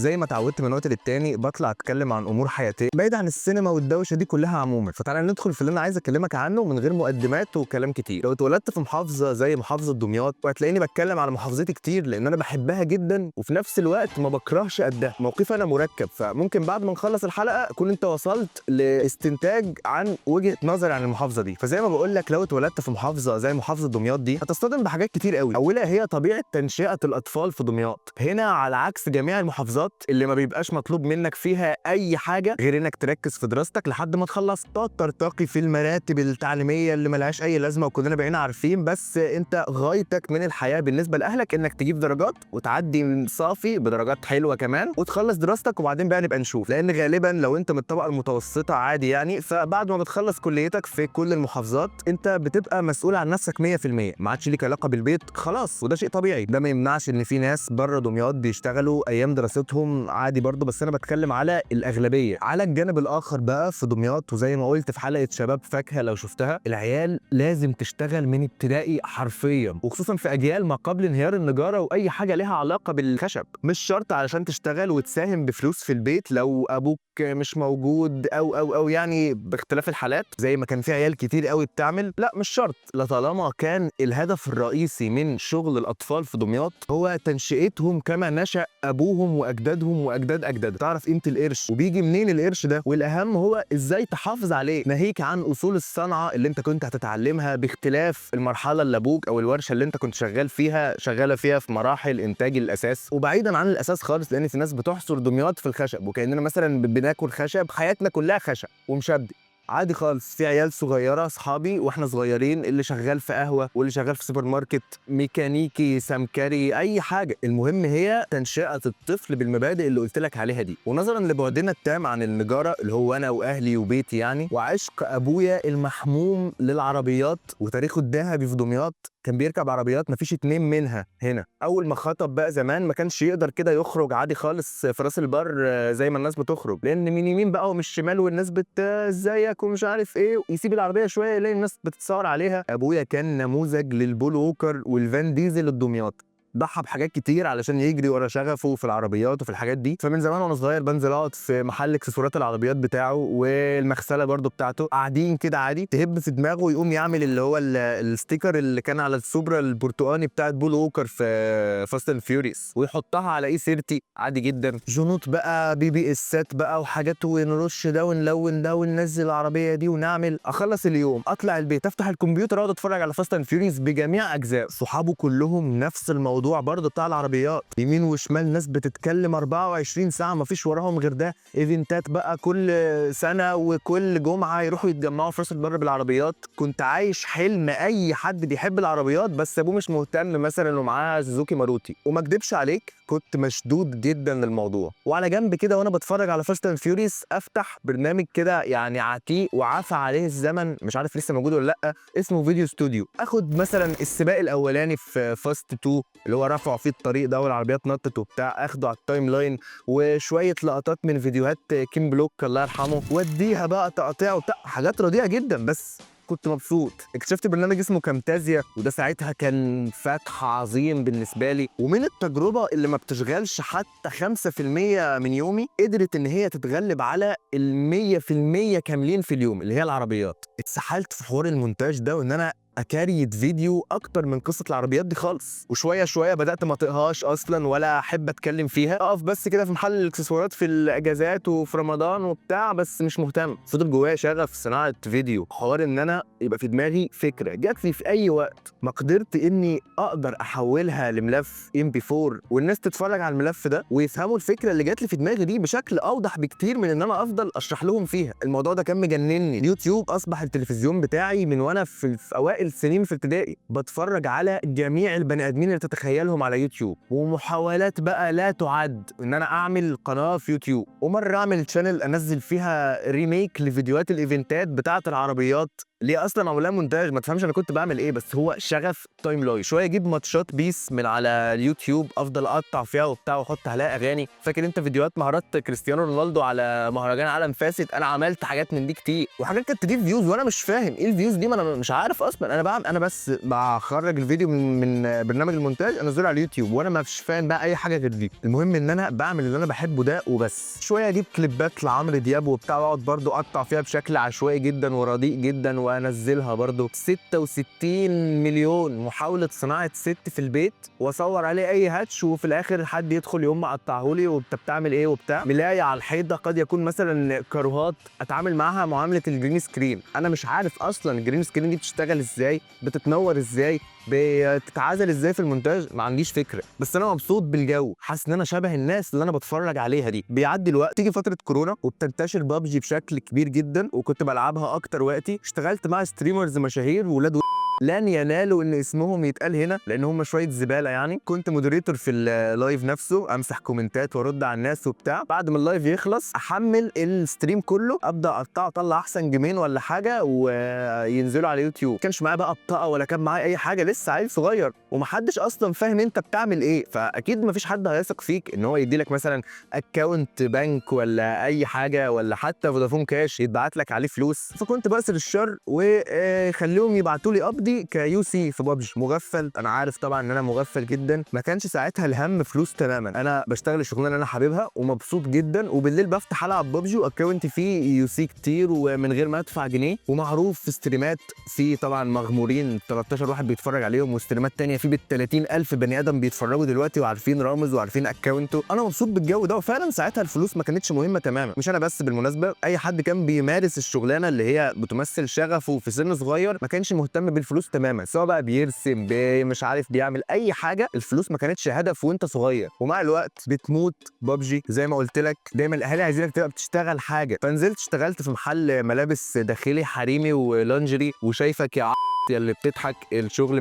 زي ما اتعودت من وقت للتاني بطلع اتكلم عن امور حياتيه بعيد عن السينما والدوشه دي كلها عموما، فتعالى ندخل في اللي انا عايز اكلمك عنه من غير مقدمات وكلام كتير. لو اتولدت في محافظه زي محافظه دمياط وهتلاقيني بتكلم على محافظتي كتير لان انا بحبها جدا وفي نفس الوقت ما بكرهش قدها. موقفي انا مركب، فممكن بعد ما نخلص الحلقه اكون انت وصلت لاستنتاج عن وجهه نظري عن المحافظه دي. فزي ما بقول لك، لو اتولدت في محافظه زي محافظه دمياط دي هتصطدم بحاجات كتير قوي. اولها هي طبيعه تنشئه الاطفال في دمياط. هنا على عكس جميع المحافظات اللي ما بيبقاش مطلوب منك فيها اي حاجه غير انك تركز في دراستك لحد ما تخلص، تقعد ترتقي في المراتب التعليميه اللي ملهاش اي لازمه وكلنا بقينا عارفين، بس انت غايتك من الحياه بالنسبه لاهلك انك تجيب درجات وتعدي من صافي بدرجات حلوه كمان وتخلص دراستك، وبعدين بقى نبقى نشوف. لان غالبا لو انت من الطبقه المتوسطه عادي يعني، فبعد ما بتخلص كليتك في كل المحافظات انت بتبقى مسؤول عن نفسك 100%، ما عادش ليك علاقه بالبيت خلاص، وده شيء طبيعي. ده ما يمنعش ان في ناس بره دمياط بيشتغلوا ايام دراستهم عادي برضه، بس انا بتكلم على الاغلبيه. على الجانب الاخر بقى في دمياط، وزي ما قلت في حلقه شباب فاكهه لو شفتها، العيال لازم تشتغل من ابتدائي حرفيا، وخصوصا في اجيال ما قبل انهيار النجاره واي حاجه ليها علاقه بالخشب. مش شرط علشان تشتغل وتساهم بفلوس في البيت لو ابوك مش موجود او يعني باختلاف الحالات زي ما كان في عيال كتير قوي بتعمل، لا مش شرط. لطالما كان الهدف الرئيسي من شغل الاطفال في دمياط هو تنشئتهم كما نشأ ابوهم واجدادهم واجداد اجداد. تعرف قيمه القرش وبيجي منين القرش ده، والاهم هو ازاي تحافظ عليه، ناهيك عن اصول الصنعه اللي انت كنت هتتعلمها باختلاف المرحله اللي ابوك او الورشه اللي انت كنت شغاله فيها في مراحل انتاج الاساس. وبعيدا عن الاساس خالص، لان في ناس بتحصر دمياط في الخشب وكاننا مثلا بناكل خشب، حياتنا كلها خشب ومشبك عادي خالص. في عيال صغيره اصحابي واحنا صغيرين اللي شغال في قهوه واللي شغال في سوبر ماركت، ميكانيكي، سمكري، اي حاجه. المهم هي تنشئه الطفل بالمبادئ اللي قلت لك عليها دي. ونظرا لبعدنا التام عن النجاره اللي هو انا واهلي وبيتي يعني، وعشق ابويا المحموم للعربيات وتاريخه الذهبي في دمياط، كان بيركب عربيات مفيش اتنين منها هنا. اول ما خطب بقى زمان ما كانش يقدر كده يخرج عادي خالص في راس البر زي ما الناس بتخرج، لان من يمين بقى ومن الشمال والناس ازيك ومش عارف ايه، يسيب العربيه شويه يلاقي الناس بتتصور عليها. ابويا كان نموذج للبول ووكر والفان ديزل الدمياطي، ضحى بحاجات كتير علشان يجري ورا شغفه في العربيات وفي الحاجات دي. فمن زمان وانا صغير بنزل اقعد في محل اكسسوارات العربيات بتاعه والمغسله برده بتاعته، قاعدين كده عادي تهب في دماغه ويقوم يعمل اللي هو الستيكر اللي كان على السوبرا البرتقاني بتاعت بول ووكر في فاست اند فيوريوس ويحطها على اي سيرتي عادي جدا. جنوط بقى، بي اسات بقى وحاجات، ونرش ده ونلون ده وننزل العربيه دي ونعمل. اخلص اليوم اطلع البيت افتح الكمبيوتر اقعد اتفرج على فاست اند فيوريوس بجميع اجزاء. صحابه كلهم نفس الموضوع برضه بتاع العربيات، يمين وشمال ناس بتتكلم 24 ساعه ما فيش وراهم غير ده. ايفنتات بقى كل سنه وكل جمعه يروحوا يتجمعوا في راس البر بالعربيات. كنت عايش حلم اي حد بيحب العربيات بس ابوه مش مهتم مثلا ومعاه سوزوكي ماروتي. وما اكدبش عليك كنت مشدود جدا للموضوع. وعلى جنب كده وانا بتفرج على فاست اند فيوريوس افتح برنامج كده يعني عتيق وعفى عليه الزمن، مش عارف لسه موجود ولا لا، اسمه فيديو ستوديو. اخد مثلا السباق الاولاني في فاست 2 اللي هو رفعوا فيه الطريق ده والعربيات نطت وبتاع، اخده على التايم لاين وشويه لقطات من فيديوهات كيم بلوك الله يرحمه، واديها بقى تقطيع وبتاع، حاجات رديئه جدا بس كنت مبسوط. اكتشفت برنامج اسمه كامتازيا وده ساعتها كان فتح عظيم بالنسبه لي. ومن التجربه اللي ما بتشغلش حتى 5% من يومي قدرت ان هي تتغلب على ال 100% كاملين في اليوم اللي هي العربيات. اتسحلت في حوار المونتاج ده وان انا اكاريت فيديو اكتر من قصه العربيات دي خالص. وشويه شويه بدات ما اطيقهاش اصلا ولا احب اتكلم فيها، اقف بس كده في محل الاكسسوارات في الاجازات وفي رمضان وبتاع بس مش مهتم. فضل جوايا شغف صناعه فيديو، حوار ان انا يبقى في دماغي فكره جات لي في اي وقت ما قدرت اني اقدر احولها لملف MP4 والناس تتفرج على الملف ده ويفهموا الفكره اللي جات لي في دماغي دي بشكل اوضح بكتير من ان انا افضل اشرح لهم فيها. الموضوع ده كان مجنني. اليوتيوب اصبح التلفزيون بتاعي من وانا في اوائل سنين في ابتدائي. بتفرج على جميع البني ادمين اللي تتخيلهم على يوتيوب، ومحاولات بقى لا تعد ان انا اعمل قناه في يوتيوب، ومره اعمل شانل انزل فيها ريميك لفيديوهات الايفنتات بتاعه العربيات ليه اصلا معمول مونتاج ما تفهمش انا كنت بعمل ايه، بس هو شغف تايم لاين. شويه اجيب ماتشات بيس من على اليوتيوب افضل اقطع فيها وبتاع واحط عليها اغاني. فاكر انت فيديوهات مهارات كريستيانو رونالدو على مهرجان عالم فاسد؟ انا عملت حاجات من دي كتير، وحاجات كانت تجيب فيوز وانا مش فاهم ايه الفيوز دي، ما انا مش عارف اصلا. انا بعمل، انا بس بخرج الفيديو من برنامج المونتاج انزله على اليوتيوب وانا مش فاهم بقى اي حاجه غير دي. المهم ان انا بعمل اللي انا بحبه ده وبس. شويه اجيب كليبات لعمرو دياب وبتاع واقعد برضو اقطع فيها بشكل عشوائي جدا ورديء جدا وانزلها برضو. 66 مليون محاوله صناعه ست في البيت واصور عليه اي هاتش، وفي الاخر حد يدخل يقوم مقطعه لي وانت بتعمل ايه وبتاع. ملايه على الحيطه قد يكون مثلا كاروهات اتعامل معاها معامله الجرين سكرين. انا مش عارف اصلا الجرين سكرين دي بتشتغل ازاي، بتتنور ازاي، بتتعزل ازاي في المونتاج، ما عنديش فكره. بس انا مبسوط بالجو، حاسس ان انا شبه الناس اللي انا بتفرج عليها دي. بيعدي الوقت، تيجي فتره كورونا وبتنتشر بابجي بشكل كبير جدا، وكنت بلعبها اكتر وقتي. اشتغلت مع ستريمرز مشاهير ولاد لن ينالوا ان اسمهم يتقال هنا لان هم شويه زباله يعني. كنت مودريتور في اللايف نفسه، امسح كومنتات وارد على الناس وبتاع. بعد ما اللايف يخلص احمل الستريم كله، ابدا اقطعه، اطلع احسن جيمين ولا حاجه وينزلوا على يوتيوب. كانش معايا بقى بطاقه ولا كان معايا اي حاجه، لسه عيل صغير ومحدش اصلا فاهم انت بتعمل ايه. فاكيد مفيش حد هيثق فيك ان هو يديلك مثلا اكونت بنك ولا اي حاجه، ولا حتى فودافون كاش يتبعت لك عليه فلوس. فكنت بأسر الشر وخليهم يبعتوا لي قبضي كيو سي في بابجي. مغفل، انا عارف طبعا ان انا مغفل جدا. ما كانش ساعتها الهم فلوس تماما، انا بشتغل الشغلانه اللي انا حاببها ومبسوط جدا، وبالليل بفتح العب بابجي واكونتي فيه يو سي كتير ومن غير ما ادفع جنيه، ومعروف في ستريمات في طبعا مغمورين 13 واحد بيتفرج عليهم، وستريمات تانية في بال 30,000 بني ادم بيتفرجوا دلوقتي وعارفين رامز وعارفين اكونته. انا مبسوط بالجو ده، وفعلا ساعتها الفلوس ما كانتش مهمه تماما. مش انا بس بالمناسبه، اي حد كان بيمارس الشغلانه اللي هي بتمثل شغفه في سن صغير ما كانش مهتم بالفلوس تماما، سواء بقى بيرسم مش عارف بيعمل اي حاجه. الفلوس ما كانتش هدف وانت صغير، ومع الوقت بتموت بابجي. زي ما قلت لك دايما الاهالي عايزينك تبقى بتشتغل حاجه. فنزلت اشتغلت في محل ملابس داخلي حريمي ولانجري، وشايفك يا اللي بتضحك، الشغل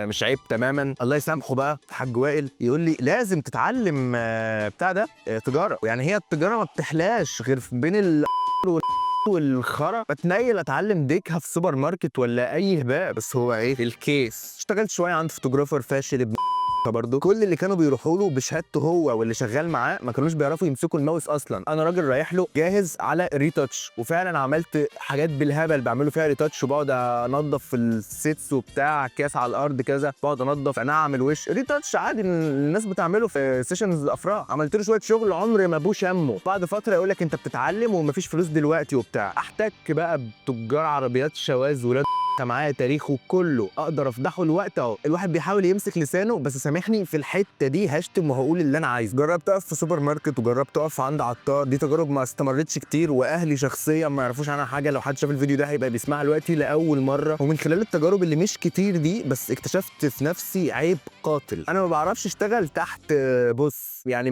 مش عيب تماما. الله يسامحه بقى الحاج وائل يقول لي لازم تتعلم بتاع ده تجاره. يعني هي التجاره ما بتحلاش غير بين والخرا. بتنيل اتعلم ديكها في سوبر ماركت ولا اي هباء، بس هو ايه الكيس. اشتغلت شويه عند فوتوغرافر فاشل برضه. كل اللي كانوا بيروحوا له بشهادته هو واللي شغال معاه ما كانوش بيعرفوا يمسكوا الماوس اصلا. انا راجل رايح له جاهز على ريتاتش، وفعلا عملت حاجات بالهبل بعملوا فيها ريتاتش، وبقعد انضف في السيتس وبتاع كاس على الارض كذا، بقعد انضف انا اعمل وش ريتاتش عادي الناس بتعمله في سيشنز الافراح. عملت له شويه شغل عمري ما ابوش همه. بعد فتره يقول لك انت بتتعلم ومفيش فلوس دلوقتي وبتاع. احتك بقى بتجار عربيات شواذ ولاد معايا تاريخه كله اقدر افضحه الوقت اهو. الواحد بيحاول يمسك لسانه، بس سامحني في الحته دي هشتم وهقول اللي انا عايزه. جربت اقف في سوبر ماركت وجربت اقف عند عطار، دي تجارب ما استمرتش كتير، واهلي شخصيا ما يعرفوش عنها حاجه. لو حد شاف الفيديو ده هيبقى بيسمعها دلوقتي لاول مره. ومن خلال التجارب اللي مش كتير دي بس اكتشفت في نفسي عيب قاتل. انا ما بعرفش اشتغل تحت بص، يعني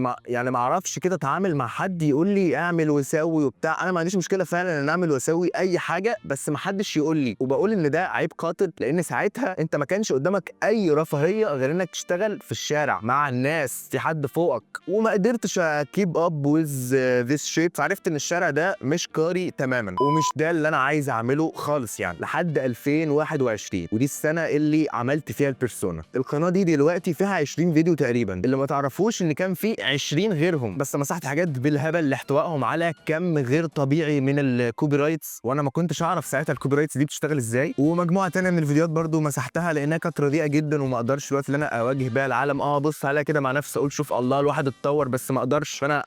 ما اعرفش كده اتعامل مع حد يقول لي اعمل وسوي وبتاع. انا ما عنديش مشكله فعلا ان اعمل واسوي اي حاجه، بس ما حدش يقول لي. وبقول ان ده عيب قاتل لان ساعتها انت ما كانش قدامك اي رفاهيه غير انك تشتغل في الشارع مع الناس، في حد فوقك، وما قدرتش اكيب اب ويز ذيس شيت. فعرفت ان الشارع ده مش كاري تماما، ومش ده اللي انا عايز اعمله خالص يعني. لحد 2021 ودي السنه اللي عملت فيها البيرسونا. القناه دي دلوقتي فيها 20 فيديو تقريبا. اللي ما تعرفوش ان كان في 20 غيرهم، بس مسحت حاجات بالهبل لاحتوائهم على كم غير طبيعي من الكوبي رايتس، وانا ما كنتش اعرف ساعتها الكوبي رايتس دي بتشتغل ازاي. ومجموعه ثانيه من الفيديوهات برضو مسحتها لانها كانت رديئه جدا، وما اقدرش دلوقتي ان انا اواجه بيها العالم. ابص عليها كده مع نفسي اقول شوف الله الواحد اتطور، بس ما اقدرش فانا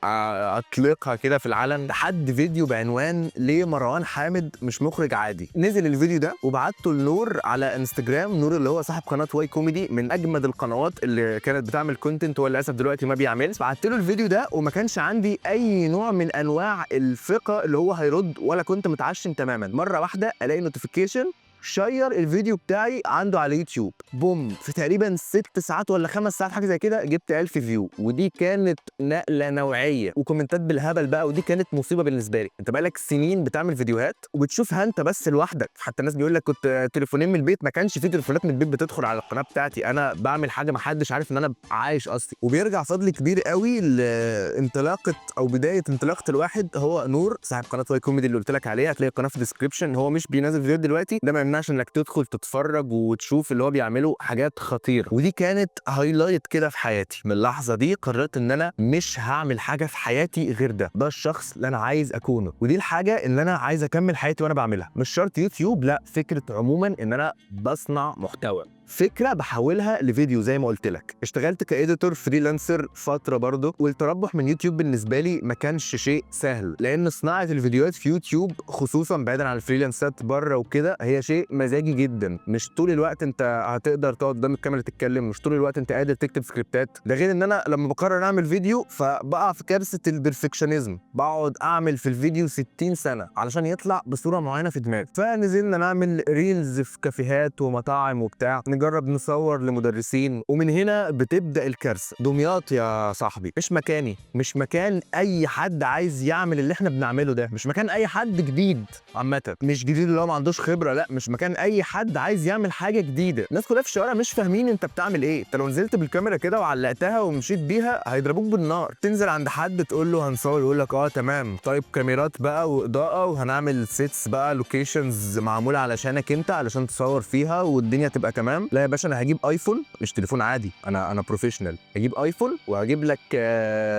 اطلقها كده في العلن. لحد فيديو بعنوان ليه مروان حامد مش مخرج عادي. نزل الفيديو ده وبعته لنور على انستجرام. نور اللي هو صاحب قناه واي كوميدي، من اجمد القنوات اللي كانت بتعمل كونتنت، هو للاسف دلوقتي ما بيعملش. بعت له الفيديو ده وما كانش عندي اي نوع من انواع الثقه اللي هو هيرد، ولا كنت متعشم تماما. مره واحده الاقي نوتيفيكيشن شير الفيديو بتاعي عنده على يوتيوب، بوم، في تقريبا 6 ساعات ولا 5 ساعات حاجه زي كده جبت 1000 فيو. ودي كانت نقله نوعيه، وكومنتات بالهبل بقى، ودي كانت مصيبه بالنسبه لي. انت بقالك سنين بتعمل فيديوهات وبتشوفها انت بس لوحدك، حتى الناس بيقول لك كنت تليفونين من البيت. ما كانش في تليفونات من البيت بتدخل على القناه بتاعتي، انا بعمل حاجه ما حدش عارف ان انا عايش اصلي. وبيرجع فضل كبير قوي لانطلاقه او بدايه انطلاقه الواحد هو نور صاحب قناه واي كوميدي اللي قلت لك عليها. هتلاقي القناه في الديسكربشن. هو مش بينزل فيديو دلوقتي، ده ما يمنعش انك تدخل تتفرج وتشوف اللي هو بيعمله، حاجات خطيره. ودي كانت هايلايت كده في حياتي. من اللحظه دي قررت ان انا مش هعمل حاجه في حياتي غير ده الشخص اللي انا عايز اكونه، ودي الحاجه اللي انا عايز اكمل حياتي وانا بعملها. مش شرط يوتيوب، لا، فكره عموما ان انا بصنع محتوى، فكره بحولها لفيديو. زي ما قلت لك اشتغلت كاديتور فريلانسر فتره برضه، والتربح من يوتيوب بالنسبه لي ما كانش شيء سهل، لان صناعه الفيديوهات في يوتيوب خصوصا بعيدا عن الفريلانسات بره وكده هي شيء مزاجي جدا. مش طول الوقت انت هتقدر تقعد قدام الكاميرا تتكلم، مش طول الوقت انت قادر تكتب سكريبتات. ده غير ان انا لما بقرر اعمل فيديو فبقع في كارثه البرفكشنزم، بقعد اعمل في الفيديو 60 سنه علشان يطلع بصوره معينه في دماغي. فنزلنا نعمل ريلز في كافيهات ومطاعم وبتاع، نجرب نصور لمدرسين، ومن هنا بتبدا الكارثه. دمياط يا صاحبي مش مكاني، مش مكان اي حد عايز يعمل اللي احنا بنعمله ده، مش مكان اي حد جديد عامه، مش جديد اللي هو ما عندوش خبره، لا، مش مكان اي حد عايز يعمل حاجه جديده. الناس كلها في الشوارع مش فاهمين انت بتعمل ايه. انت لو نزلت بالكاميرا كده وعلقتها ومشيت بيها هيضربوك بالنار. تنزل عند حد تقول له هنصور، يقول لك اه تمام، طيب كاميرات بقى واضاءه وهنعمل سيتس بقى، لوكيشنز معموله علشانك انت علشان تصور فيها والدنيا تبقى تمام. لا يا باشا، انا هجيب ايفون، مش تليفون عادي، انا بروفيشنال. هجيب ايفون وهجيب لك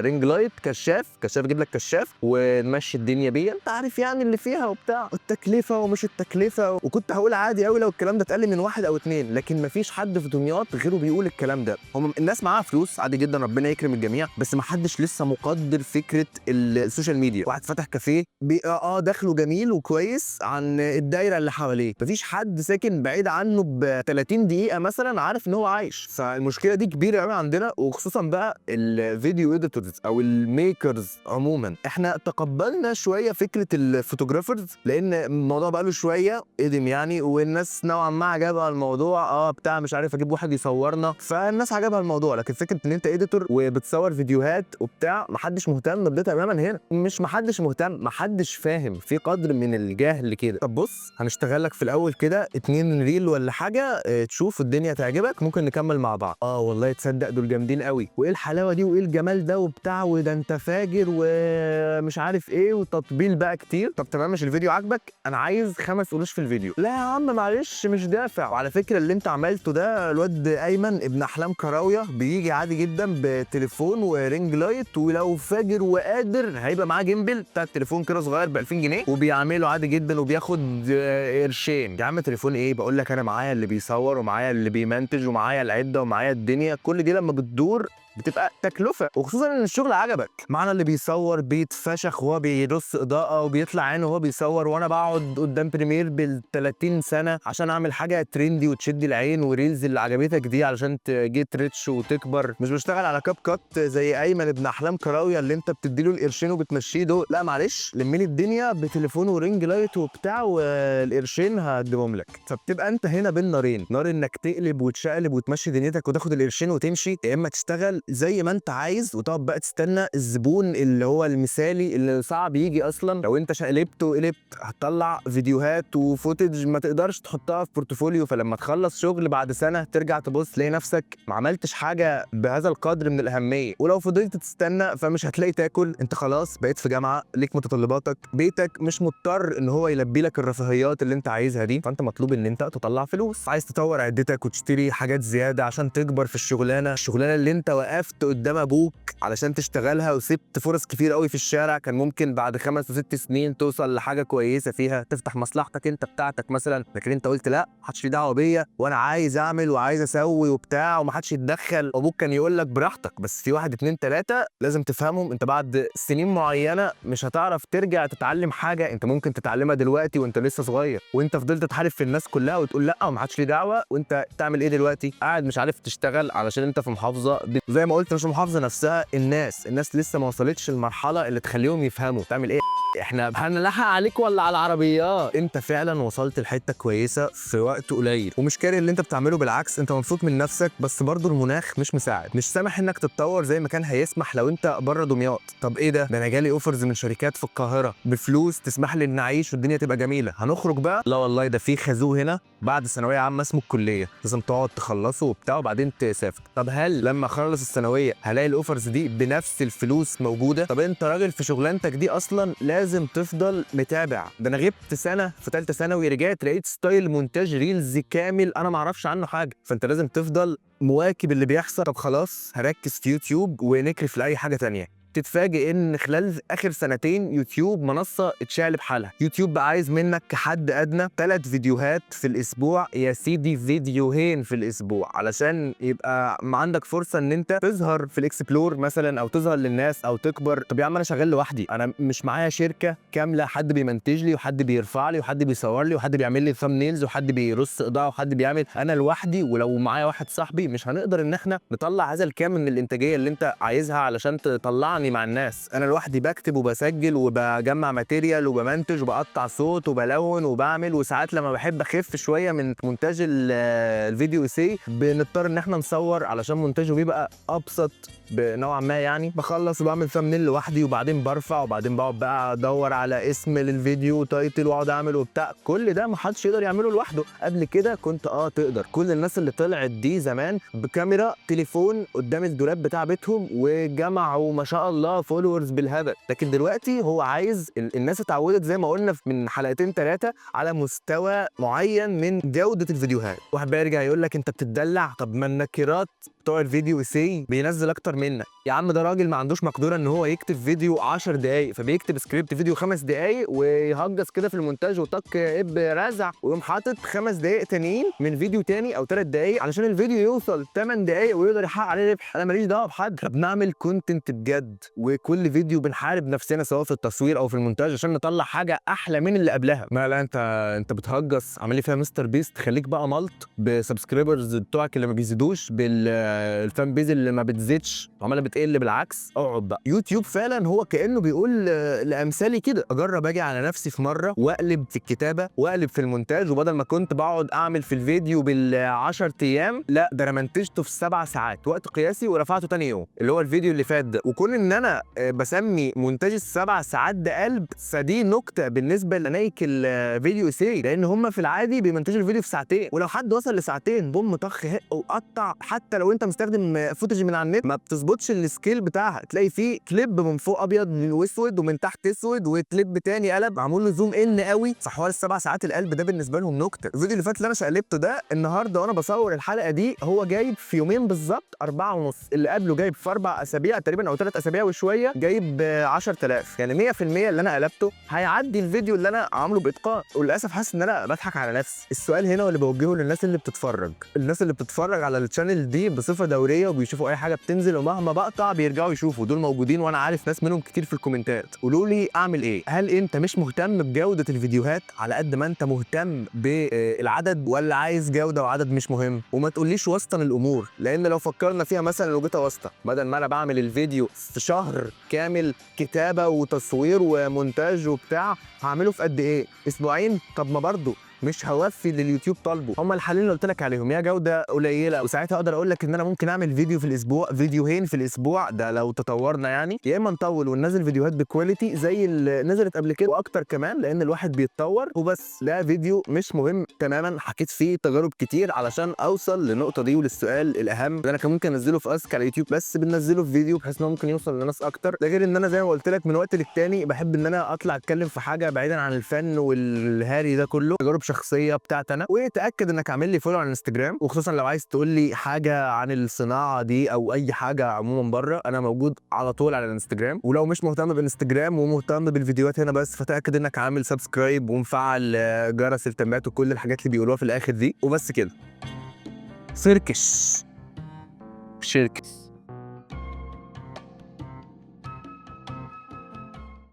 رينج لايت، كشاف اجيب لك كشاف، ونمشي الدنيا بيا، انت عارف يعني اللي فيها وبتاع، التكلفه ومش التكلفه. وكنت هقول عادي قوي لو الكلام ده اتقل من 1 أو 2، لكن مفيش حد في دمياط غيره بيقول الكلام ده. هم الناس معاها فلوس عادي جدا، ربنا يكرم الجميع، بس ما حدش لسه مقدر فكره السوشيال ميديا. واحد فتح كافيه دخله جميل وكويس عن الدايره اللي حواليه، مفيش حد ساكن بعيد عنه ب 30 دقيقه مثلا عارف ان هو عايش. فالمشكله دي كبيره قوي عندنا، وخصوصا بقى الفيديو اديتورز او الميكرز عموما. احنا تقبلنا شويه فكره الفوتوغرافرز لان الموضوع بقى له شويه قدم يعني، والناس نوعا ما عجبها الموضوع، بتاع مش عارف اجيب واحد يصورنا، فالناس عجبها الموضوع. لكن فكره ان انت اديتور وبتصور فيديوهات وبتاع، محدش مهتم بده تماما هنا. مش محدش مهتم، محدش فاهم، في قدر من الجهل كده. طب بص، هنشتغل لك في الاول كده 2 ريل ولا حاجه، تشوف الدنيا تعجبك، ممكن نكمل مع بعض. والله تصدق دول جامدين قوي، وايه الحلاوه دي، وايه الجمال ده وبتاع، وده انت فاجر ومش عارف ايه، وتطبيل بقى كتير. طب تمام، مش الفيديو عاجبك؟ انا عايز 5 قروش في الفيديو. لا يا عم معلش مش دافع. وعلى فكره اللي انت عملته ده، الواد ايمن ابن احلام كراويه بيجي عادي جدا بتليفون ورينج لايت، ولو فاجر وقادر هيبقى معاه جيمبل بتاع التليفون كده صغير ب 2000 جنيه، وبيعمله عادي جدا وبياخد قرشين. يا عم تليفون ايه، بقول لك انا معايا اللي بيصور ومعايا اللي بيمنتج ومعايا العده ومعايا الدنيا، كل دي لما بتدور بتبقى تكلفه، وخصوصا ان الشغل عجبك. معنا اللي بيصور بيتفشخ وهو بيرص اضاءه وبيطلع عينه وهو بيصور، وانا بقعد قدام بريمير بال 30 سنه عشان اعمل حاجه ترندي وتشد العين، وريلز اللي عجبتك دي علشان تجيت ريتش وتكبر. مش بشتغل على كاب كات زي ايمن ابن احلام كراويه اللي انت بتديله القرشين وبتمشيه دول، لا معلش، لميلي الدنيا بتليفون ورينج لايت وبتاع، والقرشين هديهم لك. فبتبقى انت هنا بين نارين، نار انك تقلب وتشقلب وتمشي دنيتك وتاخد القرشين وتمشي، يا اما تشتغل زي ما انت عايز وتقعد بقى تستنى الزبون اللي هو المثالي اللي صعب يجي اصلا. لو انت شقلبت وقلبت هتطلع فيديوهات وفوتج ما تقدرش تحطها في بورتفوليو، فلما تخلص شغل بعد سنه ترجع تبص تلاقي نفسك ما عملتش حاجه بهذا القدر من الاهميه. ولو فضلت تستنى فمش هتلاقي تاكل، انت خلاص بقيت في جامعه، ليك متطلباتك، بيتك مش مضطر ان هو يلبي لك الرفاهيات اللي انت عايزها دي، فانت مطلوب ان انت تطلع فلوس. عايز تطور عدتك وتشتري حاجات زياده عشان تكبر في الشغلانه اللي انت وقفت قدام ابوك علشان تشتغلها وسبت فرص كتير قوي في الشارع، كان ممكن بعد 5 و6 سنين توصل لحاجه كويسه فيها، تفتح مصلحتك انت بتاعتك مثلا، لكن انت قلت لا، محدش ليه دعوه بيا، وانا عايز اعمل وعايز اسوي وبتاع، ومحدش يتدخل. ابوك كان يقول لك براحتك، بس في 1 2 3 لازم تفهمهم. انت بعد سنين معينه مش هتعرف ترجع تتعلم حاجه انت ممكن تتعلمها دلوقتي وانت لسه صغير، وانت فضلت تحارب في الناس كلها وتقول لا ومحدش ليه دعوه، وانت تعمل ايه دلوقتي؟ قاعد مش عارف تشتغل علشان انت في محافظه زي وزي ما قلت مش المحافظه نفسها، الناس لسه ما وصلتش المرحله اللي تخليهم يفهموا تعمل ايه. احنا هنلحق عليك ولا على العربيات؟ انت فعلا وصلت لحته كويسه في وقت قليل، ومش كاره اللي انت بتعمله، بالعكس انت مبسوط من نفسك، بس برضو المناخ مش مساعد، مش سامح انك تتطور زي ما كان هيسمح لو انت بره دمياط. طب ايه ده انا جالي اوفرز من شركات في القاهره بفلوس تسمح لي ان اعيش والدنيا تبقى جميله، هنخرج بقى؟ لا والله، ده في خازوق هنا بعد ثانويه عامه اسمه الكليه، لازم تقعد تخلصه وبتاع وبعدين تسافر. طب هل لما اخلص الثانويه هلاقي الاوفرز دي بنفس الفلوس موجوده؟ طب انت راجل في شغلانتك دي اصلا لازم تفضل متابع. ده انا غبت سنه في ثالثه ثانوي، رجعت لقيت ستايل مونتاج ريلز كامل انا ما اعرفش عنه حاجه، فانت لازم تفضل مواكب اللي بيحصل. طب خلاص هركز في يوتيوب ونكرف لاي حاجه تانية. تتفاجئ ان خلال اخر سنتين يوتيوب منصه اتشقلب حالها. يوتيوب بقى عايز منك كحد ادنى 3 فيديوهات في الاسبوع، يا سيدي فيديوهين في الاسبوع، علشان يبقى عندك فرصه ان انت تظهر في الاكسبلور مثلا او تظهر للناس او تكبر. طب يا عم انا شغال لوحدي، انا مش معايا شركه كامله، حد بيمنتج لي وحد بيرفع لي وحد بيصور لي وحد بيعمل لي ثامبنيلز وحد بيرص اضاءه وحد بيعمل، انا لوحدي. ولو معايا واحد صاحبي مش هنقدر ان احنا نطلع هذا الكم من الانتاجيه اللي انت عايزها علشان تطلعني مع الناس. انا لوحدي بكتب وبسجل وبجمع ماتيريال وبمنتج وبقطع صوت وبلون وبعمل، وساعات لما بحب اخف شويه من مونتاج الفيديو سي بنضطر ان احنا نصور علشان مونتاجه بيبقى ابسط بنوعا ما يعني. بخلص وبعمل ثامبنيل لوحدي وبعدين برفع وبعدين بقعد بقى ادور على اسم للفيديو تايتل واقعد اعمل وبتاع. كل ده ما حدش يقدر يعمله لوحده. قبل كده كنت تقدر، كل الناس اللي طلعت دي زمان بكاميرا تليفون قدام الدولاب بتاع بيتهم وجمعوا ما شاء الله فولورز بالهبل. لكن دلوقتي هو عايز الناس اتعودت زي ما قلنا من حلقتين 3 على مستوى معين من جوده الفيديوهات. واحد بيرجع يقول لك انت بتدلع، طب ما النكرات بتوع الفيديو سي بينزل اكتر منك يا عم. ده راجل ما عندوش مقدره ان هو يكتب فيديو 10 دقايق، فبيكتب سكريبت فيديو 5 دقايق ويهجس كده في المونتاج وطق رزع ويقوم حاطط 5 دقايق تانيين من فيديو تاني او 3 دقايق علشان الفيديو يوصل 8 دقايق ويقدر يحقق عليه ربح. انا ماليش دعوه بحد، احنا بنعمل كونتنت بجد، وكل فيديو بنحارب نفسنا سواء في التصوير او في المونتاج عشان نطلع حاجه احلى من اللي قبلها. ما لا انت بتهجس عامل لي فيها مستر بيست، خليك بقى ملط بسبسكرايبرز بتوعك اللي ما بيزيدوش، بالفان بيز اللي ما بتزيدش وعماله بتقل بالعكس. اقعد بقى. يوتيوب فعلا هو كانه بيقول لامثالي كده اجرب اجي على نفسي في مره واقلب في الكتابه واقلب في المونتاج، وبدل ما كنت بقعد اعمل في الفيديو بال10 ايام، لا ده انا منتجته في 7 ساعات وقت قياسي ورفعته تاني يوم اللي هو الفيديو اللي فات ده. وكون ان انا بسمي مونتاج ال7 ساعات ده قلب، فدي نكته بالنسبه لنايك الفيديو سي، لان هم في العادي بيمنتجوا الفيديو في ساعتين، ولو حد وصل لساعتين بوم طخ هق وقطع. حتى لو انت مستخدم فوتج من على النت ما بتظبطش السكيل بتاعها، تلاقي فيه كليب من فوق ابيض واسود ومن تحت اسود وكليب تاني قلب معمول له زوم ان قوي. فحوار ال7 ساعات القلب ده بالنسبه لهم نكته. الفيديو اللي فات اللي انا شقلبته ده النهارده وانا بصور الحلقه دي هو جايب في يومين بالظبط 4.5، اللي قبله جايب في 4 اسابيع تقريبا او 3 اسابيع وشويه جايب 10,000. يعني 100% اللي انا قلبته هيعدي الفيديو اللي انا عامله باتقان. وللاسف حاسس ان انا بضحك على نفسي. السؤال هنا واللي بوجهه للناس اللي بتتفرج، الناس اللي بتتفرج على الشانل دي بصفه دوريه وبيشوفوا اي حاجه بتنزل ومهما بقطع بيرجعوا يشوفوا، دول موجودين وانا عارف ناس منهم كتير في الكومنتات. قولوا لي اعمل ايه؟ هل انت مش مهتم بجوده الفيديوهات على قد ما انت مهتم بالعدد، ولا عايز جوده وعدد مش مهم؟ وما تقوليش وسطا الامور، لان لو فكرنا فيها مثلا لو جيت واسطه، بدل ما انا بعمل الفيديو في شهر كامل كتابه وتصوير ومونتاج وبتاع، هعمله في قد ايه؟ اسبوعين؟ طب ما برضه مش هوفي لليوتيوب طالبه. هم الحلين اللي قلت لك عليهم، يا جوده قليله وساعتها اقدر اقول لك ان انا ممكن اعمل فيديو في الاسبوع، فيديوهين في الاسبوع ده لو تطورنا يعني، يا اما نطول وننزل فيديوهات بكواليتي زي اللي نزلت قبل كده واكتر كمان، لان الواحد بيتطور وبس. ده فيديو مش مهم تماما، حكيت فيه تجارب كتير علشان اوصل للنقطه دي. وللسؤال الاهم اللي انا كان ممكن انزله في اسك على يوتيوب، بس بننزله في فيديو بحيث انه ممكن يوصل لناس اكتر. ده غير ان انا زي ما قلت لك من وقت للتاني بحب ان انا اطلع اتكلم في حاجه بعيدا عن الفن والهاري ده كله، تجارب شخصيه بتاعتي انا. وتاكد انك عامل لي فولو على الانستجرام، وخصوصا لو عايز تقول لي حاجه عن الصناعه دي او اي حاجه عموما بره، انا موجود على طول على الانستجرام. ولو مش مهتم بالانستجرام ومهتم بالفيديوهات هنا بس، فتاكد انك عامل سبسكرايب ومفعل جرس التنبيهات وكل الحاجات اللي بيقولوها في الاخر دي. وبس كده. سيركش شركه